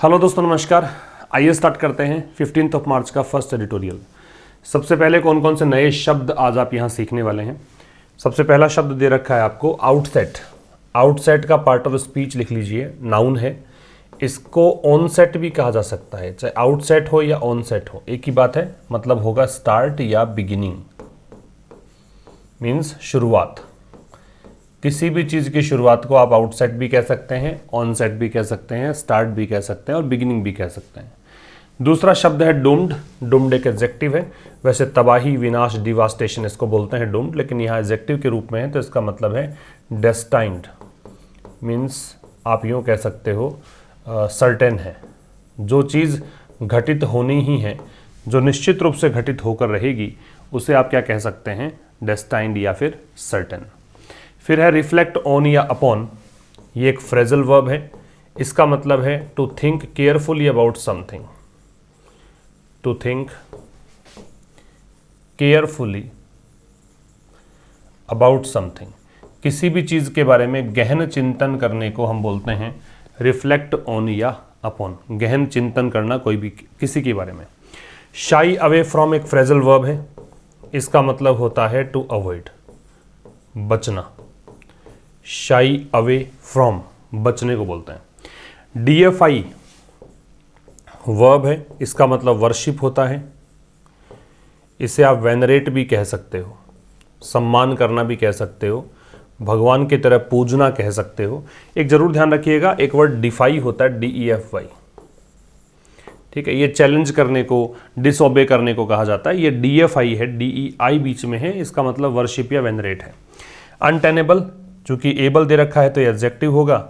Hello दोस्तों, नमस्कार। आइए स्टार्ट करते हैं 15 मार्च का फर्स्ट एडिटोरियल। सबसे पहले कौन कौन से नए शब्द आज आप यहाँ सीखने वाले हैं। सबसे पहला शब्द दे रखा है आपको आउटसेट। आउटसेट का पार्ट ऑफ स्पीच लिख लीजिए, नाउन है। इसको ऑनसेट भी कहा जा सकता है, चाहे आउटसेट हो या ऑनसेट हो, एक ही बात है, मतलब होगा स्टार्ट या बिगिनिंग, मीन्स शुरुआत। किसी भी चीज़ की शुरुआत को आप आउटसेट भी कह सकते हैं, ऑनसेट भी कह सकते हैं, स्टार्ट भी कह सकते हैं और बिगिनिंग भी कह सकते हैं। दूसरा शब्द है डूम्ड। डूम्ड एक एडजेक्टिव है। वैसे तबाही, विनाश, डिवास्टेशन इसको बोलते हैं डूम्ड, लेकिन यहाँ एडजेक्टिव के रूप में है तो इसका मतलब है डेस्टाइन्ड, मीन्स आप यूँ कह सकते हो सर्टेन है। जो चीज़ घटित होनी ही है, जो निश्चित रूप से घटित होकर रहेगी, उसे आप क्या कह सकते हैं, डेस्टाइन्ड या फिर सर्टेन। फिर है रिफ्लेक्ट ऑन या अपॉन। ये एक फ्रेजल वर्ब है। इसका मतलब है to think carefully about something. To think carefully about something, किसी भी चीज़ के बारे में गहन चिंतन करने को हम बोलते हैं रिफ्लेक्ट ऑन या अपॉन। गहन चिंतन करना कोई भी किसी के बारे में। शाई अवे फ्रॉम एक फ्रेजल वर्ब है। इसका मतलब होता है टू अवॉइड, बचना। शाई अवे फ्रॉम, बचने को बोलते हैं। डीएफआई वर्ब है। इसका मतलब वर्शिप होता है। इसे आप वेनरेट भी कह सकते हो, सम्मान करना भी कह सकते हो, भगवान की तरह पूजना कह सकते हो। एक जरूर ध्यान रखिएगा, एक वर्ड डिफाई होता है, DEFY, ठीक है। ये चैलेंज करने को, डिसओबे करने को कहा जाता है। ये DFI है, DEI बीच में है, इसका मतलब वर्शिप या वेनरेट है। अनटेनेबल, चूंकि एबल दे रखा है तो ये एडजेक्टिव होगा।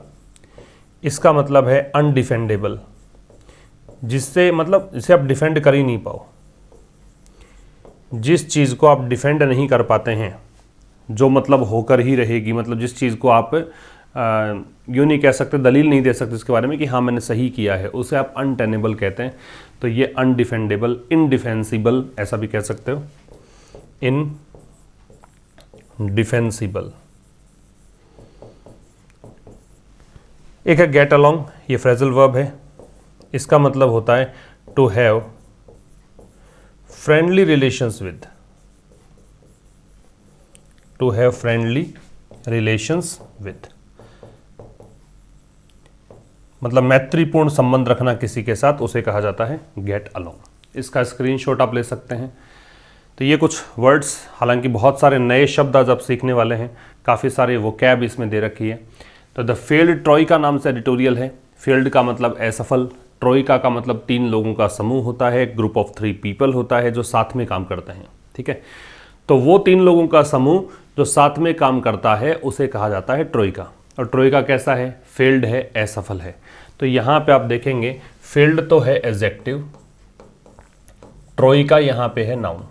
इसका मतलब है अनडिफेंडेबल, जिससे मतलब जिसे आप डिफेंड कर ही नहीं पाओ। जिस चीज़ को आप डिफेंड नहीं कर पाते हैं, जो मतलब होकर ही रहेगी, मतलब जिस चीज़ को आप यूँ नहीं कह सकते, दलील नहीं दे सकते उसके बारे में कि हाँ मैंने सही किया है, उसे आप अनटेनेबल कहते हैं। तो ये अनडिफेंडेबल, इनडिफेंसिबल ऐसा भी कह सकते हो, इनडिफेंसिबल। एक है गेट अलॉन्ग। ये फ्रेजल वर्ब है। इसका मतलब होता है to have friendly relations with. To have friendly relations with, मतलब मैत्रीपूर्ण संबंध रखना किसी के साथ, उसे कहा जाता है गेट अलॉन्ग। इसका स्क्रीनशॉट आप ले सकते हैं। तो ये कुछ वर्ड्स, हालांकि बहुत सारे नए शब्द आज आप सीखने वाले हैं, काफ़ी सारे वोकैब इसमें दे रखी है। तो द फेल्ड ट्रोइका नाम से एडिटोरियल है। फेल्ड का मतलब असफल, ट्रोइका का मतलब 3 लोगों का समूह होता है, ग्रुप ऑफ 3 पीपल होता है जो साथ में काम करते हैं, ठीक है। तो वो 3 लोगों का समूह जो साथ में काम करता है उसे कहा जाता है ट्रोइका। और ट्रोइका कैसा है, फेल्ड है, असफल है। तो यहाँ पे आप देखेंगे फेल्ड तो है एडजेक्टिव, ट्रोइका यहाँ पे है नाउन।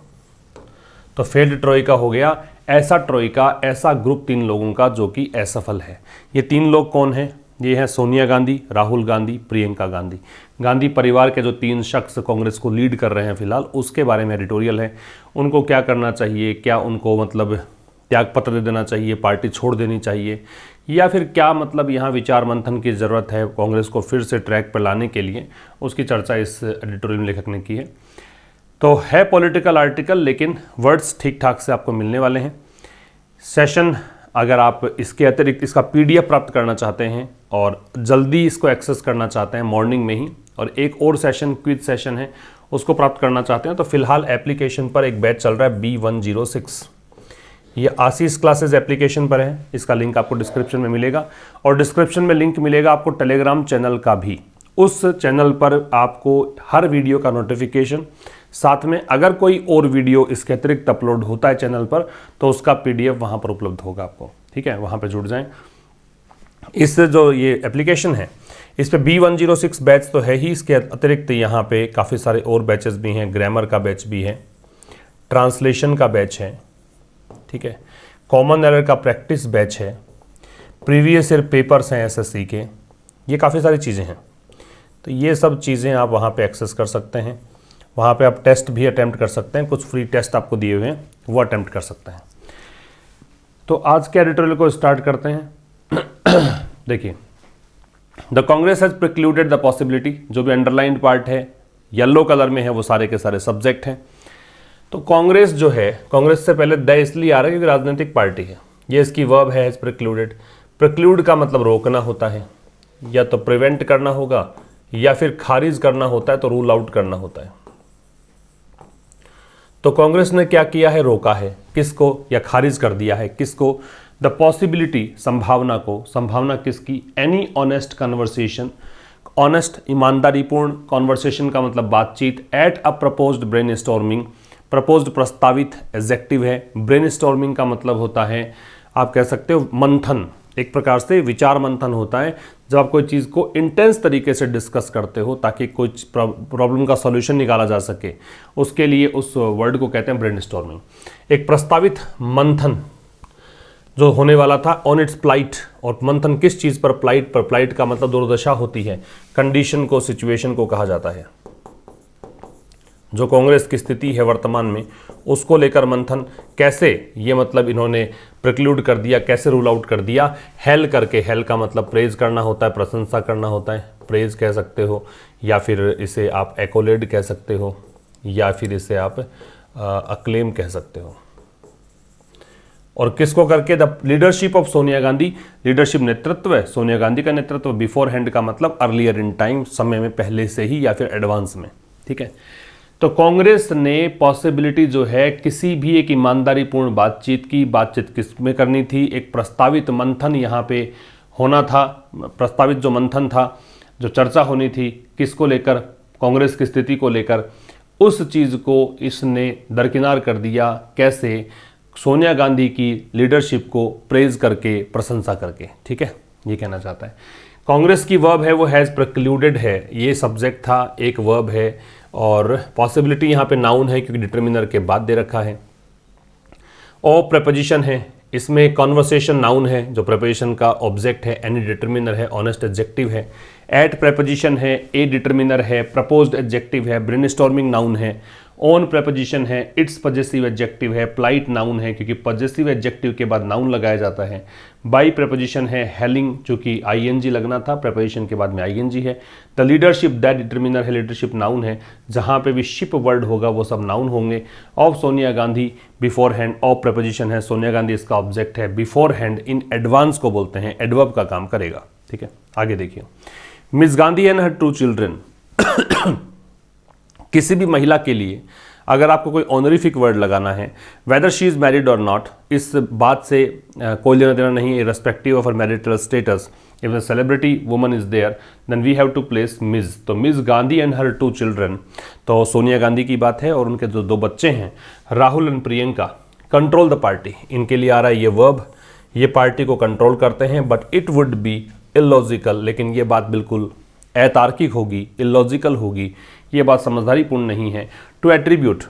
तो फेल्ड ट्रोइका हो गया ऐसा ट्रोइका, ऐसा ग्रुप 3 लोगों का जो कि असफल है। ये 3 लोग कौन हैं? ये हैं सोनिया गांधी, राहुल गांधी, प्रियंका गांधी। गांधी परिवार के जो 3 शख्स कांग्रेस को लीड कर रहे हैं फिलहाल, उसके बारे में एडिटोरियल है। उनको क्या करना चाहिए, क्या उनको मतलब त्यागपत्र दे देना चाहिए, पार्टी छोड़ देनी चाहिए, या फिर क्या मतलब यहाँ विचार मंथन की ज़रूरत है कांग्रेस को फिर से ट्रैक पर लाने के लिए, उसकी चर्चा इस एडिटोरियल में लेखक ने की है। तो है पॉलिटिकल आर्टिकल, लेकिन वर्ड्स ठीक ठाक से आपको मिलने वाले हैं। सेशन अगर आप इसके अतिरिक्त इसका PDF प्राप्त करना चाहते हैं और जल्दी इसको एक्सेस करना चाहते हैं मॉर्निंग में ही, और एक और सेशन क्विज सेशन है उसको प्राप्त करना चाहते हैं, तो फिलहाल एप्लीकेशन पर एक बैच चल रहा है B106। ये आशीष क्लासेस एप्लीकेशन पर है। इसका लिंक आपको डिस्क्रिप्शन में मिलेगा, और डिस्क्रिप्शन में लिंक मिलेगा आपको टेलीग्राम चैनल का भी। उस चैनल पर आपको हर वीडियो का नोटिफिकेशन, साथ में अगर कोई और वीडियो इसके अतिरिक्त अपलोड होता है चैनल पर तो उसका PDF वहाँ पर उपलब्ध होगा आपको, ठीक है। वहाँ पर जुड़ जाएं। इस जो ये एप्लीकेशन है इस पे B106 बैच तो है ही, इसके अतिरिक्त यहाँ पे काफ़ी सारे और बैचेस भी हैं। ग्रामर का बैच भी है, ट्रांसलेशन का बैच है, ठीक है, कॉमन एरर का प्रैक्टिस बैच है, प्रीवियस ईयर पेपर्स हैं SSC के, ये काफ़ी सारी चीज़ें हैं। तो ये सब चीज़ें आप वहाँ पे एक्सेस कर सकते हैं। वहाँ पे आप टेस्ट भी अटेम्प्ट कर सकते हैं, कुछ फ्री टेस्ट आपको दिए हुए हैं वो अटेम्प्ट कर सकते हैं। तो आज के एडिटोरियल को स्टार्ट करते हैं। देखिए the Congress has precluded the possibility, जो भी अंडरलाइंड पार्ट है येलो कलर में है वो सारे के सारे सब्जेक्ट हैं। तो कांग्रेस जो है, कांग्रेस से पहले द इसलिए आ रहा है क्योंकि राजनीतिक पार्टी है। ये इसकी वर्ब है प्रिक्लूडेड। प्रिक्लूड का मतलब रोकना होता है, या तो प्रिवेंट करना होगा या फिर खारिज करना होता है, तो रूल आउट करना होता है। तो कांग्रेस ने क्या किया है, रोका है किसको, या खारिज कर दिया है किसको, द पॉसिबिलिटी, संभावना को। संभावना किसकी, एनी ऑनेस्ट कन्वर्सेशन, ऑनेस्ट ईमानदारीपूर्ण, कॉन्वर्सेशन का मतलब बातचीत, at a proposed brainstorming, proposed प्रस्तावित एडजेक्टिव है। ब्रेनस्टॉर्मिंग का मतलब होता है, आप कह सकते हो मंथन, एक प्रकार से विचार मंथन होता है जब आप कोई चीज़ को इंटेंस तरीके से डिस्कस करते हो ताकि कोई प्रॉब्लम का सॉल्यूशन निकाला जा सके, उसके लिए उस वर्ड को कहते हैं ब्रेनस्टॉर्मिंग। एक प्रस्तावित मंथन जो होने वाला था ऑन इट्स प्लाइट, और मंथन किस चीज़ पर, प्लाइट पर। प्लाइट का मतलब दुर्दशा होती है, कंडीशन को, सिचुएशन को कहा जाता है। जो कांग्रेस की स्थिति है वर्तमान में, उसको लेकर मंथन। कैसे, ये मतलब इन्होंने प्रिक्लूड कर दिया, कैसे रूल आउट कर दिया, हेल करके। हेल का मतलब प्रेज करना होता है, प्रशंसा करना होता है, प्रेज कह सकते हो, या फिर इसे आप एक्कोलेड कह सकते हो, या फिर इसे आप अक्लेम कह सकते हो। और किसको करके, the leadership of Sonia Gandhi. Leadership नेतृत्व है, सोनिया गांधी का नेतृत्व। बिफोर हैंड का मतलब अर्लियर इन टाइम, समय में, पहले से ही, या फिर एडवांस में। ठीक है, तो कांग्रेस ने पॉसिबिलिटी जो है किसी भी एक ईमानदारीपूर्ण बातचीत की, बातचीत किस में करनी थी, एक प्रस्तावित मंथन यहाँ पे होना था। प्रस्तावित जो मंथन था, जो चर्चा होनी थी, किसको लेकर, कांग्रेस की स्थिति को लेकर, उस चीज़ को इसने दरकिनार कर दिया। कैसे, सोनिया गांधी की लीडरशिप को प्रेज करके, प्रशंसा करके। ठीक है, ये कहना चाहता है। कांग्रेस की वर्ब है वो हैज़ प्रिक्लूडेड है, ये सब्जेक्ट था, एक वर्ब है, और पॉसिबिलिटी यहाँ पे नाउन है क्योंकि डिटर्मिनर के बाद दे रखा है। ओ प्रेपोजिशन है, इसमें कॉन्वर्सेशन नाउन है जो प्रेपोजिशन का ऑब्जेक्ट है, एनी डिटर्मिनर है, ऑनेस्ट एडजेक्टिव है। एट प्रेपोजिशन है, ए डिटर्मिनर है, प्रपोज्ड एडजेक्टिव है, ब्रेनस्टॉर्मिंग नाउन है। ऑन प्रेपोजिशन है, इट्स पजेसिव एडजेक्टिव है, प्लाइट नाउन है क्योंकि पजेसिव एडजेक्टिव के बाद नाउन लगाया जाता है। बाई प्रेपोजिशन है, हेलिंग, चूंकि आईएनजी लगना था, प्रेपोजिशन के बाद में आईएनजी है। द लीडरशिप, दैट डिटर्मिनर है, लीडरशिप नाउन है, जहां पे भी शिप वर्ड होगा वो सब नाउन होंगे। Of Sonia Gandhi, before hand, of preposition है, सोनिया गांधी इसका ऑब्जेक्ट है। बिफोर हैंड इन एडवांस को बोलते हैं, एडवर्ब का काम करेगा। ठीक है, आगे देखिए। Miss Gandhi and her 2 children. किसी भी महिला के लिए अगर आपको कोई ऑनरिफिक वर्ड लगाना है, वेदर शी इज़ मैरिड और नॉट, इस बात से कोई लेना देना नहीं है, irrespective of her marital status. If the celebrity woman is there then we have to place miss. तो miss Gandhi and her 2 children, तो सोनिया गांधी की बात है और उनके जो 2 बच्चे हैं, Rahul and Priyanka. Control the party, इनके लिए आ रहा है ये वर्ब, ये पार्टी को कंट्रोल करते हैं। But it would be illogical, लेकिन ये बात बिल्कुल अतार्किक होगी, इलॉजिकल होगी, ये बात समझदारीपूर्ण नहीं है। टू एट्रीब्यूट,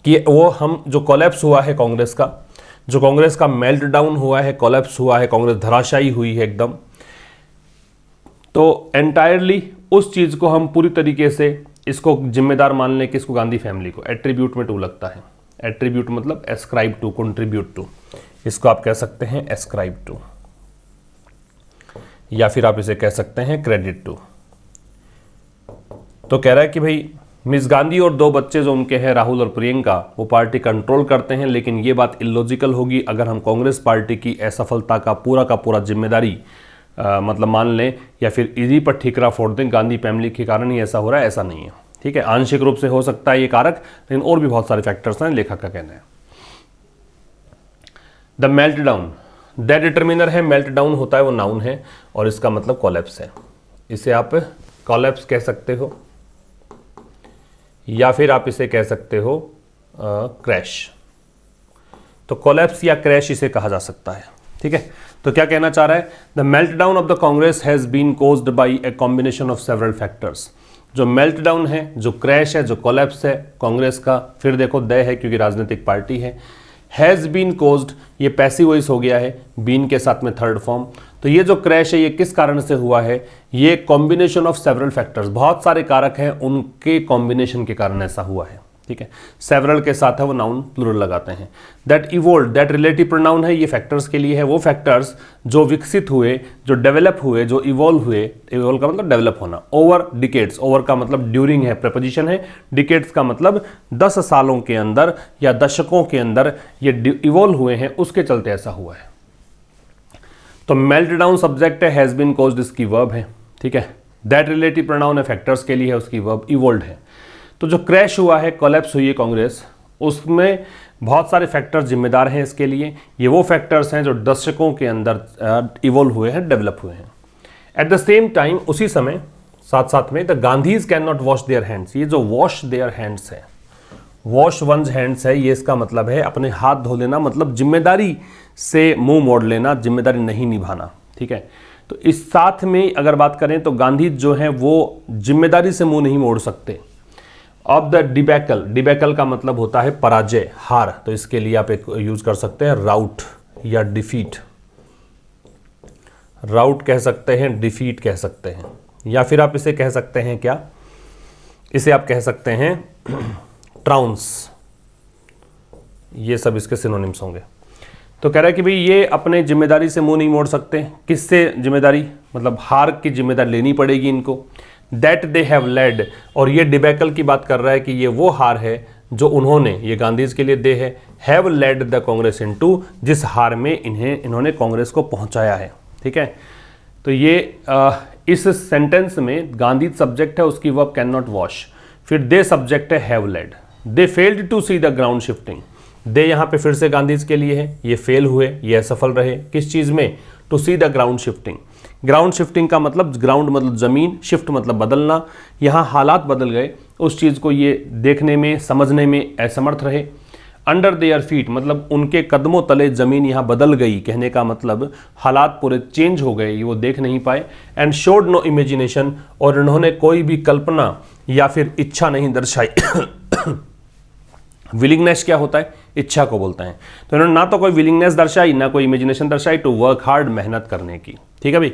कि वो हम जो कोलैप्स हुआ है कांग्रेस का, जो कांग्रेस का मेल्ट डाउन हुआ है, कोलैप्स हुआ है, कांग्रेस धराशायी हुई है एकदम, तो एंटायरली उस चीज़ को हम पूरी तरीके से इसको जिम्मेदार मान लें, किसको, गांधी फैमिली को। एट्रीब्यूट में टू लगता है, एट्रीब्यूट मतलब एस्क्राइब टू, कंट्रीब्यूट टू, इसको आप कह सकते हैं एस्क्राइब टू, या फिर आप इसे कह सकते हैं क्रेडिट टू। तो कह रहा है कि भाई मिस गांधी और 2 बच्चे जो उनके हैं, राहुल और प्रियंका, वो पार्टी कंट्रोल करते हैं, लेकिन ये बात इलॉजिकल होगी अगर हम कांग्रेस पार्टी की असफलता का पूरा जिम्मेदारी मतलब मान लें, या फिर इसी पर ठीकरा फोड़ दें, गांधी फैमिली के कारण ही ऐसा हो रहा है, ऐसा नहीं है। ठीक है, आंशिक रूप से हो सकता है ये कारक, लेकिन और भी बहुत सारे फैक्टर्स हैं, लेखक का कहना है। The melt down, that determiner है, मेल्ट डाउन होता है वो नाउन है, और इसका मतलब कोलैप्स है। इसे आप कोलैप्स कह सकते हो, या फिर आप इसे कह सकते हो क्रैश। तो कोलैप्स या क्रैश इसे कहा जा सकता है। ठीक है, तो क्या कहना चाह रहा है, the meltdown of the Congress has been caused by a combination of several factors. जो मेल्ट डाउन है, जो क्रैश है, जो कोलैप्स है कांग्रेस का, फिर देखो द है क्योंकि राजनीतिक पार्टी है, हैज़ बीन कोज्ड, ये पैसिव वॉइस हो गया है, बीन के साथ में थर्ड फॉर्म। तो ये जो क्रैश है ये किस कारण से हुआ है, ये कॉम्बिनेशन ऑफ सेवरल फैक्टर्स, बहुत सारे कारक हैं, उनके कॉम्बिनेशन के कारण ऐसा हुआ है। ठीक है। सेवरल के साथ है वो नाउन प्लूरल लगाते हैं। That evolve, that relative pronoun है, ये फैक्टर्स के लिए है, वो फैक्टर्स जो विकसित हुए, जो डेवलप हुए, जो इवॉल्व हुए, इवॉल्व का मतलब डेवलप होना, ओवर डिकेड्स, ओवर का मतलब ड्यूरिंग है, प्रपोजिशन है, डिकेड्स का मतलब 10 सालों के अंदर या दशकों के अंदर ये इवॉल्व हुए हैं, उसके चलते ऐसा हुआ है। तो मेल्ट डाउन सब्जेक्ट है, हैज बीन कॉज्ड इसकी वर्ब है, ठीक है। दैट रिलेटिव प्रोनाउन है, फैक्टर्स के लिए है, उसकी वर्ब इवोल्व है। तो जो क्रैश हुआ है, कोलैप्स हुई है कांग्रेस, उसमें बहुत सारे फैक्टर्स जिम्मेदार हैं इसके लिए। ये वो फैक्टर्स हैं जो दशकों के अंदर इवोल्व हुए हैं, डेवलप हुए हैं। एट द सेम टाइम, उसी समय साथ साथ में, the Gandhi's can not wash their hands, ये जो वॉश देयर हैंड्स है, वॉश वंस हैंड्स है, ये इसका मतलब है अपने हाथ धो लेना, मतलब जिम्मेदारी से मुंह मोड़ लेना, जिम्मेदारी नहीं निभाना, ठीक है। तो इस साथ में अगर बात करें तो गांधी जो हैं वो जिम्मेदारी से मुंह नहीं मोड़ सकते। ऑफ द डिबैकल, डिबैकल का मतलब होता है पराजय, हार, तो इसके लिए आप एक यूज कर सकते हैं राउट या डिफीट। राउट कह सकते हैं, डिफीट कह सकते हैं, या फिर आप इसे कह सकते हैं क्या, इसे आप कह सकते हैं ट्राउंस, ये सब इसके सिनोनिम्स होंगे। तो कह रहा है कि भाई ये अपने जिम्मेदारी से मुंह नहीं मोड़ सकते। किससे जिम्मेदारी, मतलब हार की जिम्मेदारी लेनी पड़ेगी इनको। दैट दे हैव लेड, और ये डिबैकल की बात कर रहा है कि ये वो हार है जो उन्होंने, ये गांधीज के लिए दे है, have lead the Congress into, जिस हार में इन्होंने कांग्रेस को पहुंचाया है, ठीक है। तो ये इस सेंटेंस में गांधी सब्जेक्ट है, उसकी वर्ब कैन नॉट वॉश, फिर दे सब्जेक्ट है have led. They failed to see the ground shifting, they यहाँ पे फिर से गांधीज के लिए है, ये फेल हुए, ये असफल रहे, किस चीज़ में, to see the ground shifting. Ground shifting का मतलब, ग्राउंड मतलब ज़मीन, शिफ्ट मतलब बदलना, यहाँ हालात बदल गए, उस चीज़ को ये देखने में, समझने में असमर्थ रहे। अंडर देयर फीट मतलब उनके कदमों तले ज़मीन यहाँ बदल गई, कहने का मतलब हालात पूरे चेंज हो गए, ये वो देख नहीं पाए। एंड शोड नो इमेजिनेशन, और इन्होंने कोई भी कल्पना या फिर इच्छा नहीं दर्शाई। विलिंगनेस क्या होता है, इच्छा को बोलते हैं। तो इन्होंने ना तो कोई विलिंगनेस दर्शाई, ना कोई इमेजिनेशन दर्शाई टू वर्क हार्ड, मेहनत करने की, ठीक है भाई।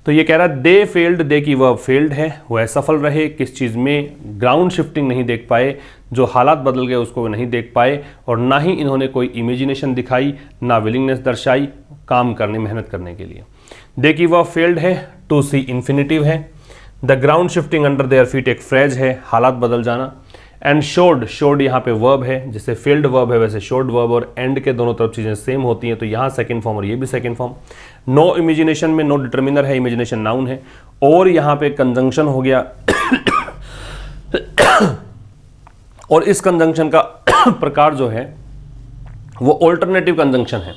तो ये कह रहा है दे फेल्ड, दे की वर्ब फेल्ड है, वो असफल रहे, किस चीज़ में, ग्राउंड शिफ्टिंग नहीं देख पाए, जो हालात बदल गए उसको नहीं देख पाए, और ना ही इन्होंने कोई इमेजिनेशन दिखाई, ना विलिंगनेस दर्शाई काम करने, मेहनत करने के लिए। दे की वर्ब फेल्ड है, टू सी इन्फिनिटिव है। The ground shifting under their feet एक फ्रेज है, हालात बदल जाना। एंड शोड, शोड यहाँ पे वर्ब है, जैसे फेल्ड वर्ब है वैसे शोड वर्ब, और एंड के दोनों तरफ चीज़ें सेम होती हैं, तो यहाँ सेकंड फॉर्म और ये भी सेकंड फॉर्म। नो इमेजिनेशन में नो डिटर्मिनर है, इमेजिनेशन नाउन है, और यहाँ पे कंजंक्शन हो गया। और इस कंजंक्शन का प्रकार जो है वो ऑल्टरनेटिव कंजंक्शन है।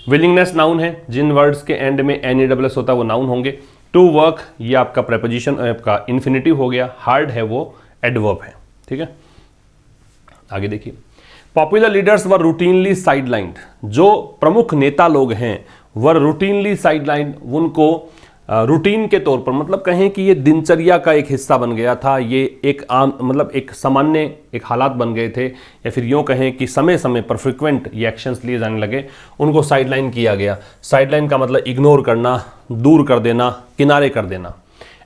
विलिंगनेस नाउन है, जिन वर्ड्स के एंड में NESS होता है वो नाउन होंगे। टू वर्क ये आपका प्रेपोजिशन, आपका इन्फिनिटिव हो गया। हार्ड है वो एडवर्ब है, ठीक है। आगे देखिए, popular leaders were routinely sidelined, जो प्रमुख नेता लोग हैं वर रूटीनली साइडलाइंड, उनको रूटीन के तौर पर, मतलब कहें कि ये दिनचर्या का एक हिस्सा बन गया था, ये एक आम मतलब एक सामान्य एक हालात बन गए थे, या फिर यूँ कहें कि समय समय पर फ्रिक्वेंट ये एक्शंस लिए जाने लगे, उनको साइडलाइन किया गया। साइडलाइन का मतलब इग्नोर करना, दूर कर देना, किनारे कर देना।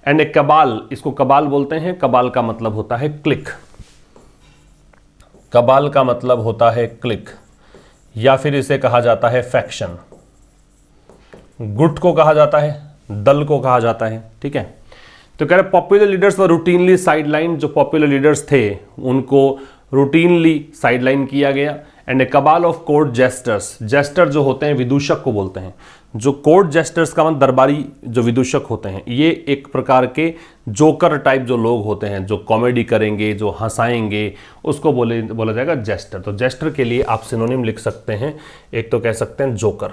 एंड ए कबाल, इसको कबाल बोलते हैं, कबाल का मतलब होता है क्लिक, कबाल का मतलब होता है क्लिक, या फिर इसे कहा जाता है फैक्शन, गुट को कहा जाता है, दल को कहा जाता है, ठीक है। तो कह रहे popular leaders were routinely sideline, जो पॉपुलर लीडर्स थे उनको रूटीनली साइडलाइन किया गया। And a cabal of court jesters, jester जो होते हैं विदूषक को बोलते हैं, जो कोर्ट जेस्टर्स का मतलब दरबारी जो विदूषक होते हैं, ये एक प्रकार के जोकर टाइप जो लोग होते हैं, जो कॉमेडी करेंगे, जो हंसाएंगे, उसको बोला जाएगा जेस्टर। तो जेस्टर के लिए आप सिनोनिम लिख सकते हैं, एक तो कह सकते हैं जोकर,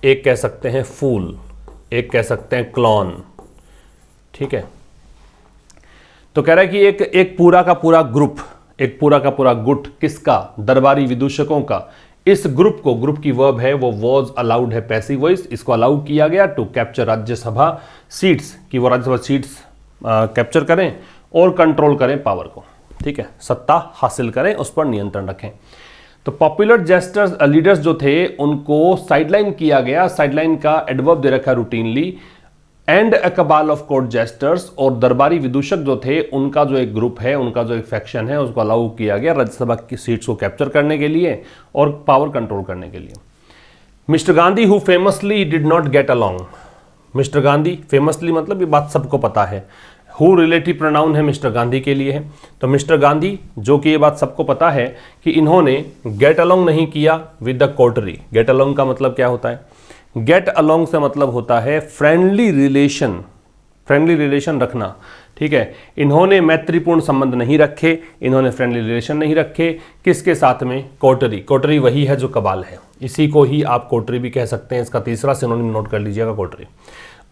एक कह सकते हैं फूल, एक कह सकते हैं क्लॉन, ठीक है। तो कह रहा है कि एक पूरा का पूरा ग्रुप, एक पूरा का पूरा गुट, किसका, दरबारी विदूषकों का। इस ग्रुप को, ग्रुप की वर्ब है वो वॉज अलाउड है, पैसिव वॉइस, इसको अलाउ किया गया टू कैप्चर राज्यसभा सीट्स, कि वो राज्यसभा सीट्स कैप्चर करें और कंट्रोल करें पावर को, ठीक है, सत्ता हासिल करें, उस पर नियंत्रण रखें। तो पॉपुलर जेस्टर्स लीडर्स जो थे उनको साइडलाइन किया गया। साइडलाइन का एडवर्ब दे रखा routinely, and a cabal of court jesters, और दरबारी विदूषक जो थे उनका जो एक ग्रुप है, उनका जो एक फैक्शन है, उसको अलाउ किया गया राज्यसभा की सीट्स को कैप्चर करने के लिए और पावर कंट्रोल करने के लिए। Mister Gandhi who famously did not get along, mister Gandhi famously मतलब ये बात सबको पता है, हु रिलेटिव प्रोनाउन है मिस्टर गांधी के लिए है, तो मिस्टर गांधी जो कि ये बात सबको पता है कि इन्होंने गेट अलोंग नहीं किया with the Kotri. Get along का मतलब क्या होता है? गेट अलोंग से मतलब होता है फ्रेंडली रिलेशन, फ्रेंडली रिलेशन रखना, ठीक है। इन्होंने मैत्रीपूर्ण संबंध नहीं रखे, इन्होंने फ्रेंडली रिलेशन नहीं रखे, किसके साथ में? कोटरी। कोटरी वही है जो कबाल है, इसी को ही आप कोटरी भी कह सकते हैं, इसका तीसरा सिनोनिम नोट कर लीजिएगा, कोटरी।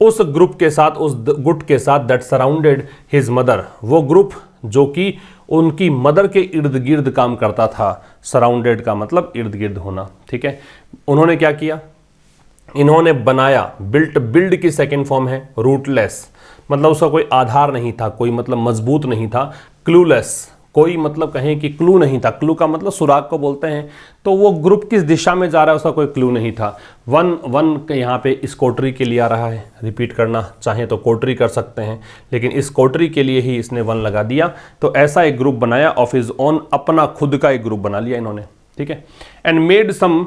उस ग्रुप के साथ, उस गुट के साथ दैट सराउंडेड हिज मदर, वो ग्रुप जो कि उनकी मदर के इर्द गिर्द काम करता था। सराउंडेड का मतलब इर्द गिर्द होना, ठीक है। उन्होंने क्या किया? इन्होंने बनाया, बिल्ट, बिल्ड की सेकेंड फॉर्म है रूटलेस, मतलब उसका कोई आधार नहीं था, कोई मतलब मजबूत नहीं था। क्लूलेस, कोई मतलब कहें कि क्लू नहीं था, क्लू का मतलब सुराग को बोलते हैं, तो वो ग्रुप किस दिशा में जा रहा है उसका कोई क्लू नहीं था। वन के यहाँ पे इस कोटरी के लिए आ रहा है, रिपीट करना चाहें तो कोटरी कर सकते हैं, लेकिन इस कोटरी के लिए ही इसने वन लगा दिया। तो ऐसा एक ग्रुप बनाया ऑफ हिज ओन, अपना खुद का एक ग्रुप बना लिया इन्होंने, ठीक है। And made some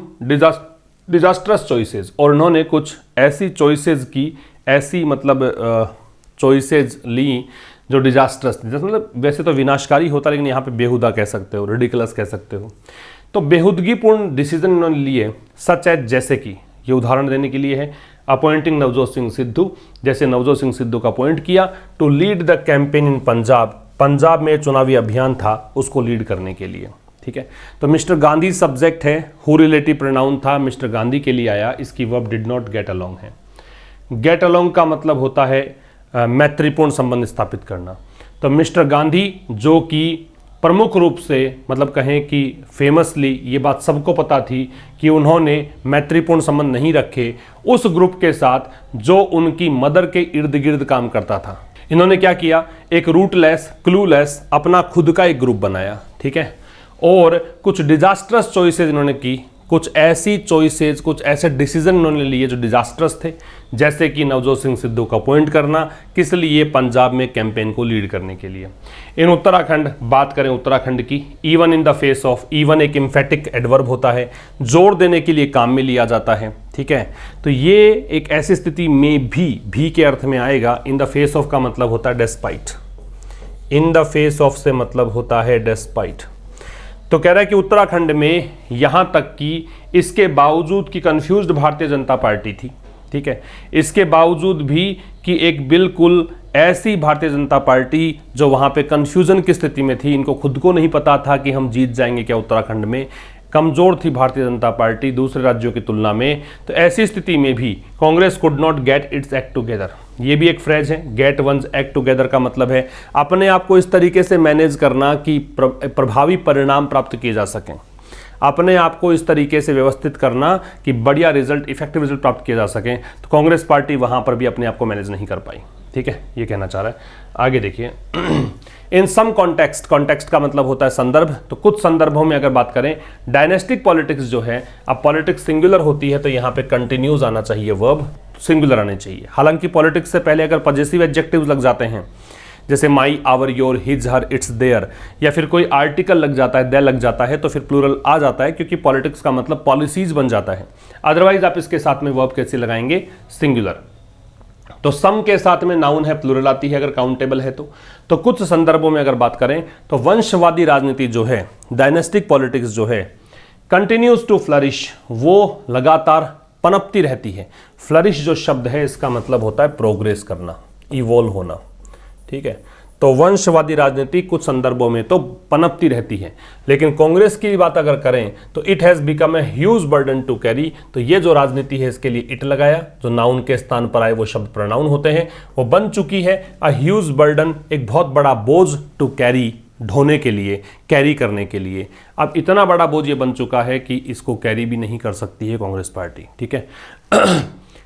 disastrous choices, और इन्होंने कुछ ऐसी चॉइसेस की, ऐसी मतलब चॉइसेस ली जो डिजास्ट्रस, मतलब वैसे तो विनाशकारी होता, लेकिन यहाँ पे बेहुदा कह सकते हो, रिडिकुलस कह सकते हो। तो बेहुदगीपूर्ण डिसीजन इन्होंने लिए, सच एज, जैसे कि, ये उदाहरण देने के लिए है, अपॉइंटिंग नवजोत सिंह सिद्धू, जैसे नवजोत सिंह सिद्धू का अपॉइंट किया to lead the campaign in Punjab, Punjab में चुनावी अभियान था उसको लीड करने के लिए, ठीक है। तो मिस्टर गांधी सब्जेक्ट है, हु रिलेटिव प्रोनाउन था, मिस्टर गांधी के लिए आया, इसकी verb did not get along है। गेट अलोंग का मतलब होता है मैत्रीपूर्ण संबंध स्थापित करना। तो मिस्टर गांधी जो कि प्रमुख रूप से, मतलब कहें कि फेमसली, ये बात सबको पता थी कि उन्होंने मैत्रीपूर्ण संबंध नहीं रखे उस ग्रुप के साथ जो उनकी मदर के इर्द गिर्द काम करता था। इन्होंने क्या किया? एक रूटलेस, क्लूलेस, अपना खुद का एक ग्रुप बनाया, ठीक है। और कुछ डिजास्ट्रस चॉइसेस इन्होंने की, कुछ ऐसी चॉइसेस, कुछ ऐसे डिसीजन इन्होंने लिए जो डिजास्ट्रस थे, जैसे कि नवजोत सिंह सिद्धू का अपॉइंट करना, किस लिए? पंजाब में कैंपेन को लीड करने के लिए। इन उत्तराखंड, बात करें उत्तराखंड की, even in the face of, even एक इम्फेटिक एडवर्ब होता है, जोर देने के लिए काम में लिया जाता है, ठीक है। तो ये एक ऐसी स्थिति में भी के अर्थ में आएगा। इन द फेस ऑफ का मतलब होता है despite, in the face of से मतलब होता है डेस्पाइट। तो कह रहा है कि उत्तराखंड में यहां तक कि इसके बावजूद कि कंफ्यूज्ड भारतीय जनता पार्टी थी, ठीक है, इसके बावजूद भी कि एक बिल्कुल ऐसी भारतीय जनता पार्टी जो वहां पे कंफ्यूजन की स्थिति में थी, इनको खुद को नहीं पता था कि हम जीत जाएंगे क्या उत्तराखंड में, कमजोर थी भारतीय जनता पार्टी दूसरे राज्यों की तुलना में। तो ऐसी स्थिति में भी Congress could not gate it's act together, ये भी एक फ्रेज है, गेट वंस एक्ट टुगेदर का मतलब है अपने आप को इस तरीके से मैनेज करना कि प्रभावी परिणाम प्राप्त किए जा सकें, अपने आप को इस तरीके से व्यवस्थित करना कि बढ़िया रिजल्ट, इफेक्टिव रिजल्ट प्राप्त किए जा सकें। तो कांग्रेस पार्टी वहां पर भी अपने आप को मैनेज नहीं कर पाई, ठीक है, ये कहना चाह रहा है। आगे देखिए, इन सम कॉन्टेक्स्ट, कॉन्टेक्स्ट का मतलब होता है संदर्भ, तो कुछ संदर्भों में अगर बात करें, डायनेस्टिक पॉलिटिक्स जो है, अब पॉलिटिक्स सिंगुलर होती है तो यहाँ पे कंटिन्यूज आना चाहिए, वर्ब सिंगुलर आने चाहिए। हालांकि पॉलिटिक्स से पहले अगर पॉजेसिव एडजेक्टिव्स लग जाते हैं, जैसे my, our, your, his, her, its, their, या फिर कोई आर्टिकल लग जाता है, दे लग जाता है, तो फिर प्लूरल आ जाता है, क्योंकि पॉलिटिक्स का मतलब पॉलिसीज बन जाता है। अदरवाइज आप इसके साथ में वर्ब कैसे लगाएंगे? सिंगुलर। तो सम के साथ में नाउन है, प्लूरल आती है अगर काउंटेबल है तो कुछ संदर्भों में अगर बात करें तो वंशवादी राजनीति जो है, डायनेस्टिक पॉलिटिक्स जो है, कंटिन्यूज टू फ्लरिश, वो लगातार पनपती रहती है। फ्लरिश जो शब्द है इसका मतलब होता है प्रोग्रेस करना, इवॉल्व होना, ठीक है। तो वंशवादी राजनीति कुछ संदर्भों में तो पनपती रहती है, लेकिन कांग्रेस की बात अगर करें तो it has become a huge burden to carry, तो ये जो राजनीति है इसके लिए इट लगाया, जो नाउन के स्थान पर आए वो शब्द प्रोनाउन होते हैं, वो बन चुकी है अ ह्यूज बर्डन, एक बहुत बड़ा बोझ, टू कैरी, ढोने के लिए, कैरी करने के लिए। अब इतना बड़ा बोझ ये बन चुका है कि इसको कैरी भी नहीं कर सकती है कांग्रेस पार्टी, ठीक है।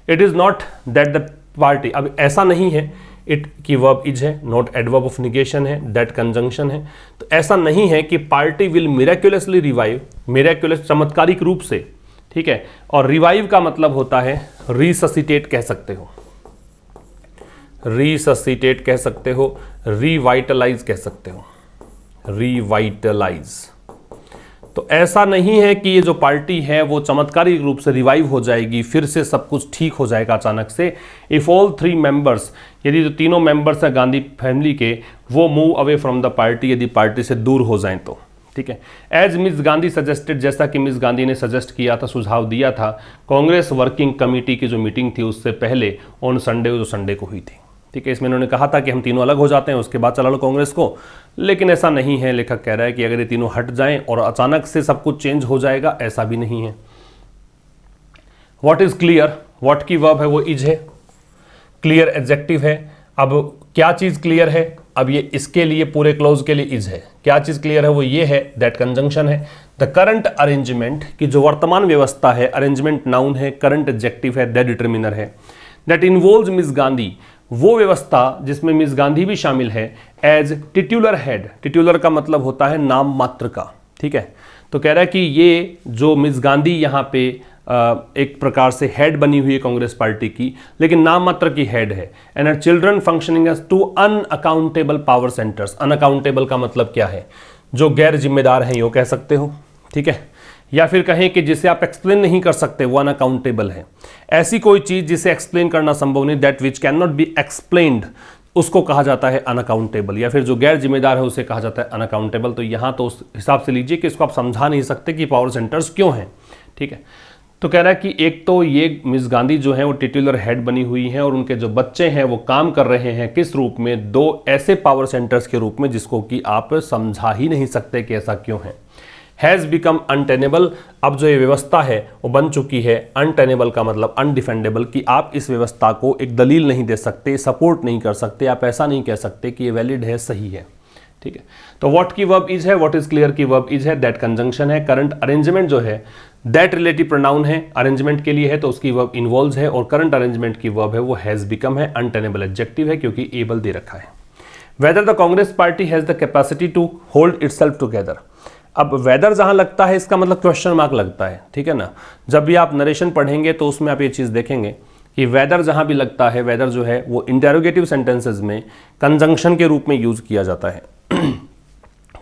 It is not that the party, अब ऐसा नहीं है, इट की वर्ब इज है, नॉट एडवर्ब ऑफ निगेशन है, दैट कंजंक्शन है, तो ऐसा नहीं है कि party will miraculously revive, miraculous चमत्कारिक रूप से, ठीक है। और रिवाइव का मतलब होता है रिससिटेट कह सकते हो, रिससिटेट कह सकते हो, रिवाइटलाइज कह सकते हो, रिवाइटलाइज। तो ऐसा नहीं है कि ये जो पार्टी है वो चमत्कारिक रूप से रिवाइव हो जाएगी, फिर से सब कुछ ठीक हो जाएगा अचानक से। इफ ऑल 3 मेंबर्स, यदि जो तीनों मेंबर्स हैं गांधी फैमिली के, वो move away from the party, यदि पार्टी से दूर हो जाएं तो, ठीक है। एज मिस गांधी सजेस्टेड, जैसा कि मिस गांधी ने सजेस्ट किया था, सुझाव दिया था, कांग्रेस वर्किंग कमेटी की जो मीटिंग थी उससे पहले ऑन संडे, जो संडे को हुई थी, ठीक है। इसमें इन्होंने कहा था कि हम तीनों अलग हो जाते हैं, उसके बाद चला लो कांग्रेस को, लेकिन ऐसा नहीं है। लेखक कह रहा है कि अगर ये तीनों हट जाएं और अचानक से सब कुछ चेंज हो जाएगा, ऐसा भी नहीं है। व्हाट इज क्लियर, व्हाट की वर्ब है वो इज है, क्लियर एडजेक्टिव है। अब क्या चीज क्लियर है, अब ये इसके लिए पूरे क्लोज के लिए इज है। क्या चीज क्लियर है वो ये है, दैट कंजंक्शन है। द करंट अरेंजमेंट, की जो वर्तमान व्यवस्था है, अरेंजमेंट नाउन है, करंट एडजेक्टिव है, दैट डिटर्मिनर है। दैट इन्वॉल्व्स मिस गांधी, वो व्यवस्था जिसमें मिस गांधी भी शामिल है, एज टिट्यूलर हेड। टिट्यूलर का मतलब होता है नाम मात्र का, ठीक है। तो कह रहा है कि ये जो मिस गांधी यहाँ पे एक प्रकार से हेड बनी हुई है कांग्रेस पार्टी की, लेकिन नाम मात्र की हेड है। And are children functioning as 2 unaccountable power centres. Unaccountable का मतलब क्या है, जो गैर जिम्मेदार हैं, यो कह सकते हो, ठीक है। या फिर कहें कि जिसे आप एक्सप्लेन नहीं कर सकते, वो अनअकाउंटेबल है। ऐसी कोई चीज जिसे एक्सप्लेन करना संभव नहीं, that which can not be explained, उसको कहा जाता है अनअकाउंटेबल। या फिर जो गैर जिम्मेदार है उसे कहा जाता है अनअकाउंटेबल। तो यहाँ तो उस हिसाब से लीजिए कि इसको आप समझा नहीं सकते कि पावर सेंटर्स क्यों हैं, ठीक है। तो कह रहा है कि एक तो ये मिस गांधी जो है वो टिट्यूलर हेड बनी हुई हैं और उनके जो बच्चे हैं वो काम कर रहे हैं किस रूप में, 2 ऐसे पावर सेंटर्स के रूप में जिसको कि आप समझा ही नहीं सकते कि ऐसा क्यों है। हैज़ बिकम अनटेनेबल, अब जो ये व्यवस्था है वो बन चुकी है अनटेनेबल का मतलब अनडिफेंडेबल, कि आप इस व्यवस्था को एक दलील नहीं दे सकते, सपोर्ट नहीं कर सकते, आप ऐसा नहीं कह सकते कि ये वैलिड है, सही है, ठीक है। तो व्हाट की वर्ब इज है, व्हाट इज क्लियर की वर्ब इज है, दैट कंजंक्शन है। करंट अरेंजमेंट जो है दैट रिलेटिव प्रोनाउन है, अरेंजमेंट के लिए है तो उसकी वर्ब इन्वॉल्व्स है, और करंट अरेंजमेंट की वर्ब है वो हैज़ बिकम है, अनटेनेबल एडजेक्टिव है क्योंकि एबल दे रखा है। Whether the Congress party has the capacity to hold itself together. अब वेदर जहां लगता है इसका मतलब क्वेश्चन मार्क लगता है, ठीक है ना। जब भी आप नरेशन पढ़ेंगे तो उसमें आप ये चीज़ देखेंगे कि वेदर जहां भी लगता है, वेदर जो है वो इंटेरोगेटिव सेंटेंसेस में कंजंक्शन के रूप में यूज किया जाता है।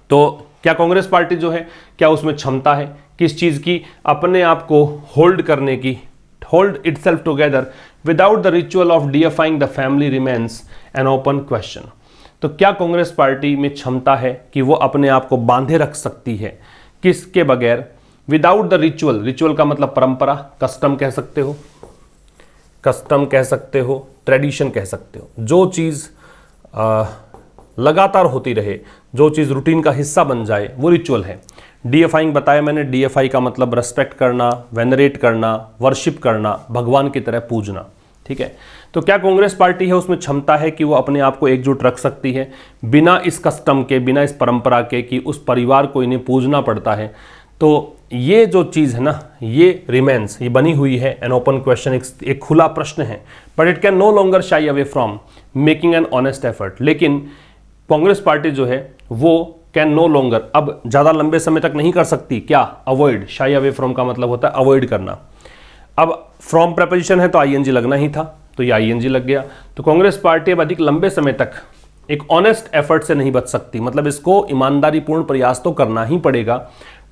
तो क्या कांग्रेस पार्टी जो है, क्या उसमें क्षमता है किस चीज़ की, अपने आप को होल्ड करने की, hold itself together without the ritual of defying the family remains an open question. तो क्या कांग्रेस पार्टी में क्षमता है कि वो अपने आप को बांधे रख सकती है, किसके बगैर, विदाउट द रिचुअल। रिचुअल का मतलब परंपरा, कस्टम कह सकते हो, कस्टम कह सकते हो, ट्रेडिशन कह सकते हो। जो चीज़ लगातार होती रहे, जो चीज़ रूटीन का हिस्सा बन जाए, वो रिचुअल है। डीएफाइंग बताया मैंने, डीएफआई का मतलब रेस्पेक्ट करना, वेनरेट करना, वर्शिप करना, भगवान की तरह पूजना, ठीक है। तो क्या कांग्रेस पार्टी है उसमें क्षमता है कि वो अपने आप को एकजुट रख सकती है बिना इस कस्टम के, बिना इस परंपरा के कि उस परिवार को इन्हें पूजना पड़ता है। तो ये जो चीज़ है ना, ये रिमेन्स, ये बनी हुई है एन ओपन क्वेश्चन, एक खुला प्रश्न है। But it can no longer shy away from making an honest effort. लेकिन कांग्रेस पार्टी जो है वो कैन नो लॉन्गर, अब ज़्यादा लंबे समय तक नहीं कर सकती, क्या, अवॉइड। शाई अवे फ्रॉम का मतलब होता है अवॉइड करना। अब फ्रॉम प्रपोजिशन है तो आईएनजी लगना ही था, तो ये आईएनजी लग गया। तो कांग्रेस पार्टी अब अधिक लंबे समय तक एक ऑनेस्ट एफर्ट से नहीं बच सकती, मतलब इसको ईमानदारीपूर्ण प्रयास तो करना ही पड़ेगा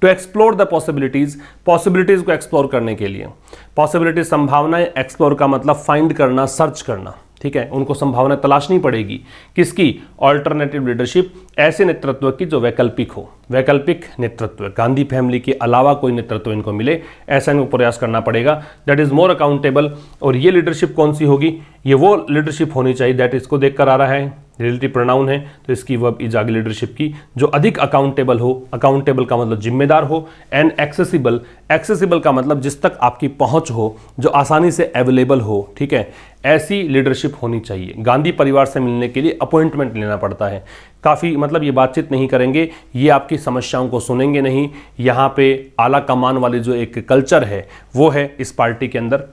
to explore the possibilities, possibilities को एक्सप्लोर करने के लिए। पॉसिबिलिटीज संभावनाएं, एक्सप्लोर का मतलब फाइंड करना, सर्च करना, ठीक है। उनको संभावनाएं तलाशनी पड़ेगी, किसकी, ऑल्टरनेटिव लीडरशिप, ऐसे नेतृत्व की जो वैकल्पिक हो, वैकल्पिक नेतृत्व, गांधी फैमिली के अलावा कोई नेतृत्व इनको मिले, ऐसा इनको प्रयास करना पड़ेगा। दैट इज मोर अकाउंटेबल, और ये लीडरशिप कौन सी होगी, ये वो लीडरशिप होनी चाहिए, दैट इसको देख कर आ रहा है, रिलेटिव प्रोनाउन है तो इसकी वर्ब इज आगे लीडरशिप की, जो अधिक अकाउंटेबल हो, अकाउंटेबल का मतलब जिम्मेदार हो, एंड एक्सेसिबल, एक्सेसिबल का मतलब जिस तक आपकी पहुंच हो, जो आसानी से अवेलेबल हो, ठीक है, ऐसी लीडरशिप होनी चाहिए। गांधी परिवार से मिलने के लिए अपॉइंटमेंट लेना पड़ता है, काफ़ी मतलब ये बातचीत नहीं करेंगे, ये आपकी समस्याओं को सुनेंगे नहीं। यहाँ पे आला कमान वाले जो एक कल्चर है वो है इस पार्टी के अंदर।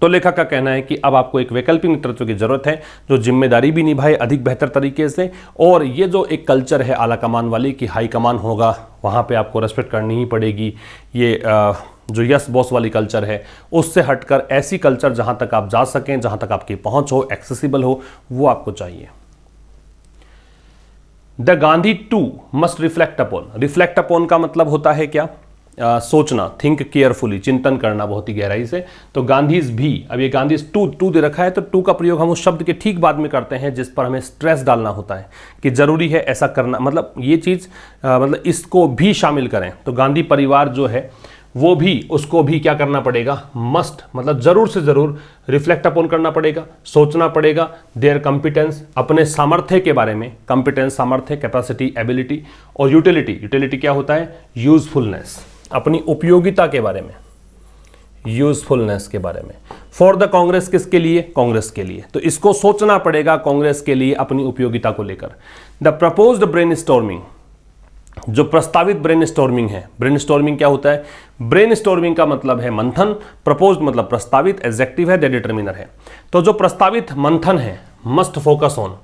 तो लेखक का कहना है कि अब आपको एक वैकल्पिक नेतृत्व की जरूरत है जो जिम्मेदारी भी निभाए अधिक बेहतर तरीके से, और ये जो एक कल्चर है आला कमान वाली कि हाई कमान होगा, वहाँ पे आपको रेस्पेक्ट करनी ही पड़ेगी, ये जो यस बॉस वाली कल्चर है उससे हटकर ऐसी कल्चर जहां तक आप जा सकें, जहां तक आपकी पहुंच हो, एक्सेसिबल हो, वो आपको चाहिए। The Gandhi too must reflect upon. Reflect upon का मतलब होता है क्या? सोचना, थिंक केयरफुली, चिंतन करना बहुत ही गहराई से। तो गांधीज भी, अब ये गांधीज टू दे रखा है तो टू का प्रयोग हम उस शब्द के ठीक बाद में करते हैं जिस पर हमें स्ट्रेस डालना होता है कि जरूरी है ऐसा करना, मतलब ये चीज़ मतलब इसको भी शामिल करें। तो गांधी परिवार जो है वो भी, उसको भी क्या करना पड़ेगा? मस्ट मतलब जरूर से जरूर रिफ्लेक्ट अपॉन करना पड़ेगा, सोचना पड़ेगा। देयर कॉम्पिटेंस, अपने सामर्थ्य के बारे में, कॉम्पिटेंस सामर्थ्य, कैपेसिटी, एबिलिटी, और यूटिलिटी, यूटिलिटी क्या होता है? यूजफुलनेस, अपनी उपयोगिता के बारे में, यूजफुलनेस के बारे में। फॉर द कांग्रेस, किसके लिए? कांग्रेस के लिए। तो इसको सोचना पड़ेगा कांग्रेस के लिए अपनी उपयोगिता को लेकर। द प्रपोज्ड ब्रेनस्टॉर्मिंग, जो प्रस्तावित ब्रेनस्टॉर्मिंग है। ब्रेनस्टॉर्मिंग क्या होता है? ब्रेनस्टॉर्मिंग का मतलब है मंथन, प्रपोज्ड मतलब प्रस्तावित, एडजेक्टिव है, डिटरमिनर है। तो जो प्रस्तावित मंथन है, मस्ट फोकस ऑन,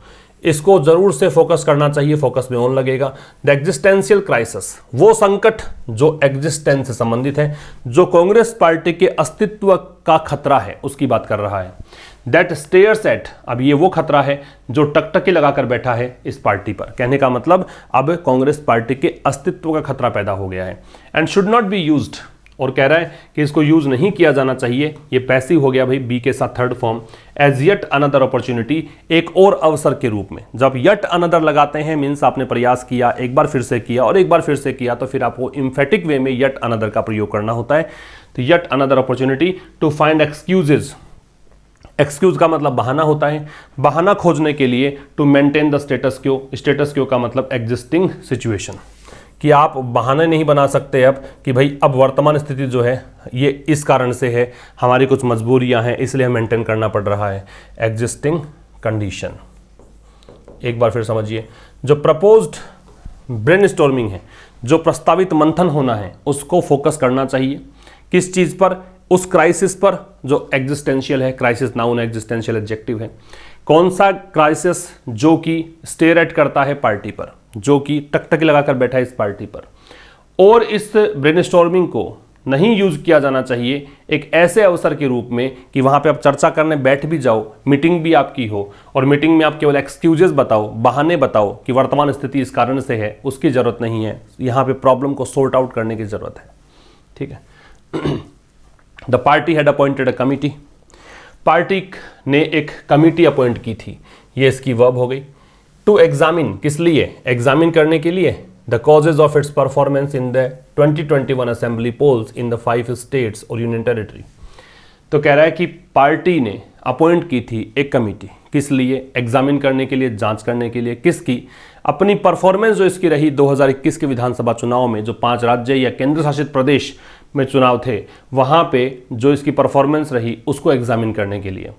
इसको जरूर से फोकस करना चाहिए, फोकस में ऑन लगेगा। द एग्जिस्टेंशियल क्राइसिस, वो संकट जो एग्जिस्टेंस से संबंधित है, जो कांग्रेस पार्टी के अस्तित्व का खतरा है, उसकी बात कर रहा है। दैट स्टेयर्स एट, अब ये वो खतरा है जो टकटकी लगाकर बैठा है इस पार्टी पर। कहने का मतलब अब कांग्रेस पार्टी के अस्तित्व का खतरा पैदा हो गया है। And should not be used, और कह रहा है कि इसको यूज नहीं किया जाना चाहिए, ये पैसिव हो गया भाई, बी के साथ third form, as yet another opportunity, एक और अवसर के रूप में। जब यट अनदर लगाते हैं मीन्स आपने प्रयास किया, एक बार फिर से किया और एक बार फिर से किया, तो फिर आपको इम्फेटिक वे में यट अनदर का प्रयोग करना होता है। तो yet another opportunity to find excuses, excuse का मतलब बहाना होता है, बहाना खोजने के लिए। To maintain the status quo, status quo का मतलब एग्जिस्टिंग सिचुएशन, कि आप बहाने नहीं बना सकते अब कि भाई अब वर्तमान स्थिति जो है ये इस कारण से है, हमारी कुछ मजबूरियां हैं इसलिए हमें मेंटेन करना पड़ रहा है, एग्जिस्टिंग कंडीशन। एक बार फिर समझिए, जो प्रपोज्ड ब्रेनस्टॉर्मिंग है, जो प्रस्तावित मंथन होना है, उसको फोकस करना चाहिए किस चीज़ पर? उस क्राइसिस पर जो एग्जिस्टेंशियल है, क्राइसिस नाउन, एग्जिस्टेंशियल एडजेक्टिव है। कौन सा क्राइसिस? जो कि स्टेयर एट करता है पार्टी पर, जो कि टकटकी लगाकर बैठा है इस पार्टी पर। और इस ब्रेनस्टॉर्मिंग को नहीं यूज किया जाना चाहिए एक ऐसे अवसर के रूप में कि वहां पे आप चर्चा करने बैठ भी जाओ, मीटिंग भी आपकी हो और मीटिंग में आप केवल एक्सक्यूजेस बताओ, बहाने बताओ कि वर्तमान स्थिति इस कारण से है, उसकी जरूरत नहीं है। यहां पे प्रॉब्लम को सॉर्ट आउट करने की जरूरत है। ठीक है। The party had appointed a committee, party ने एक कमिटी अपॉइंट की थी, ये इसकी वर्ब हो गई। टू एग्जामिन, किस लिए? एग्जामिन करने के लिए। The causes of its performance in the 2021 assembly polls in the 5 states और यूनियन टेरिटरी। तो कह रहा है कि पार्टी ने अपॉइंट की थी एक कमिटी, किस लिए? एग्जामिन करने के लिए, जांच करने के लिए। किसकी? अपनी परफॉर्मेंस जो इसकी रही 2021 के विधानसभा चुनाव में, जो 5 राज्य या केंद्र शासित प्रदेश में चुनाव थे, वहां पे जो इसकी परफॉर्मेंस रही उसको एग्जामिन करने के लिए।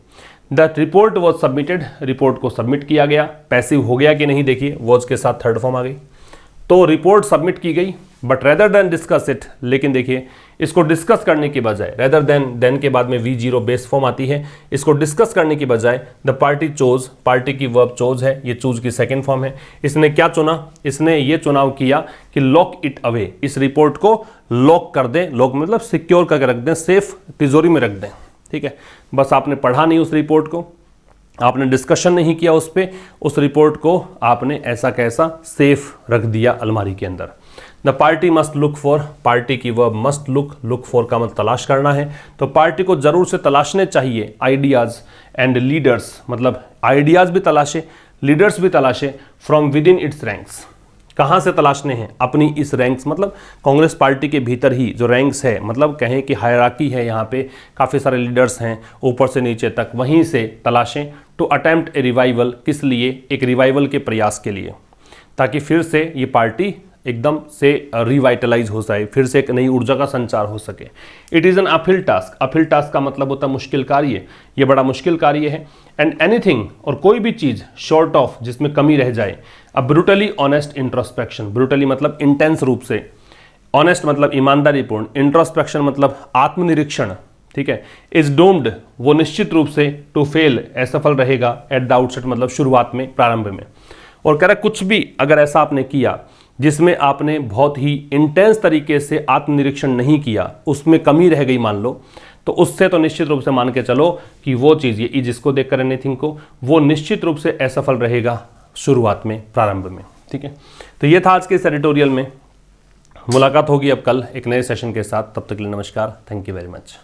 The report was submitted, report को सबमिट किया गया। पैसिव हो गया कि नहीं, देखिए वॉज के साथ थर्ड फॉर्म आ गई। तो रिपोर्ट सबमिट की गई, but rather than discuss it, लेकिन देखिए इसको डिस्कस करने की बजाय, रेदर देन के बाद में V0 बेस फॉर्म आती है, इसको डिस्कस करने की बजाय द पार्टी चोज, पार्टी की वर्ब चोज है, ये चूज की सेकंड फॉर्म है। इसने क्या चुना? इसने ये चुनाव किया कि लॉक इट अवे, इस रिपोर्ट को लॉक कर दें। लॉक मतलब सिक्योर करके रख दें, सेफ तिजोरी में रख दें। ठीक है, बस आपने पढ़ा नहीं उस रिपोर्ट को, आपने डिस्कशन नहीं किया उस पर, उस रिपोर्ट को आपने ऐसा कैसा सेफ रख दिया अलमारी के अंदर। The party must look for, party की वर्ब मस्ट लुक फॉर का मतलब तलाश करना है। तो पार्टी को जरूर से तलाशने चाहिए आइडियाज एंड लीडर्स, मतलब आइडियाज भी तलाशे, लीडर्स भी तलाशे from within its ranks. कहाँ से तलाशने हैं? अपनी इस रैंक्स, मतलब कांग्रेस पार्टी के भीतर ही जो रैंक्स है, मतलब कहें कि हायरार्की है, यहाँ पे काफ़ी सारे लीडर्स हैं ऊपर से नीचे तक, वहीं से तलाशें। टू अटेम्प्ट ए रिवाइवल, किस लिए? एक रिवाइवल के प्रयास के लिए, ताकि फिर से ये पार्टी एकदम से रिवाइटलाइज हो जाए, फिर से एक नई ऊर्जा का संचार हो सके। It is an uphill task, uphill task का मतलब होता है मुश्किल कार्य, ये बड़ा मुश्किल कार्य है। एंड एनीथिंग, और कोई भी चीज़ शॉर्ट ऑफ, जिसमें कमी रह जाए। अब ब्रूटली ऑनेस्ट इंट्रोस्पेक्शन, ब्रूटली मतलब इंटेंस रूप से, ऑनेस्ट मतलब ईमानदारीपूर्ण, इंट्रोस्पेक्शन मतलब आत्मनिरीक्षण। ठीक है, इज डोम्ड, वो निश्चित रूप से, टू फेल, असफल रहेगा, एट द आउटसेट मतलब शुरुआत में, प्रारंभ में। और कह रहा कुछ भी अगर ऐसा आपने किया जिसमें आपने बहुत ही इंटेंस तरीके से आत्मनिरीक्षण नहीं किया, उसमें कमी रह गई मान लो, तो उससे तो निश्चित रूप से मान के चलो कि वो चीज़, ये जिसको देखकर एनीथिंग को, वो निश्चित रूप से असफल रहेगा शुरुआत में, प्रारंभ में। ठीक है, तो ये था आज के इस एडिटोरियल में। मुलाकात होगी अब कल एक नए सेशन के साथ, तब तक के लिए नमस्कार, थैंक यू वेरी मच।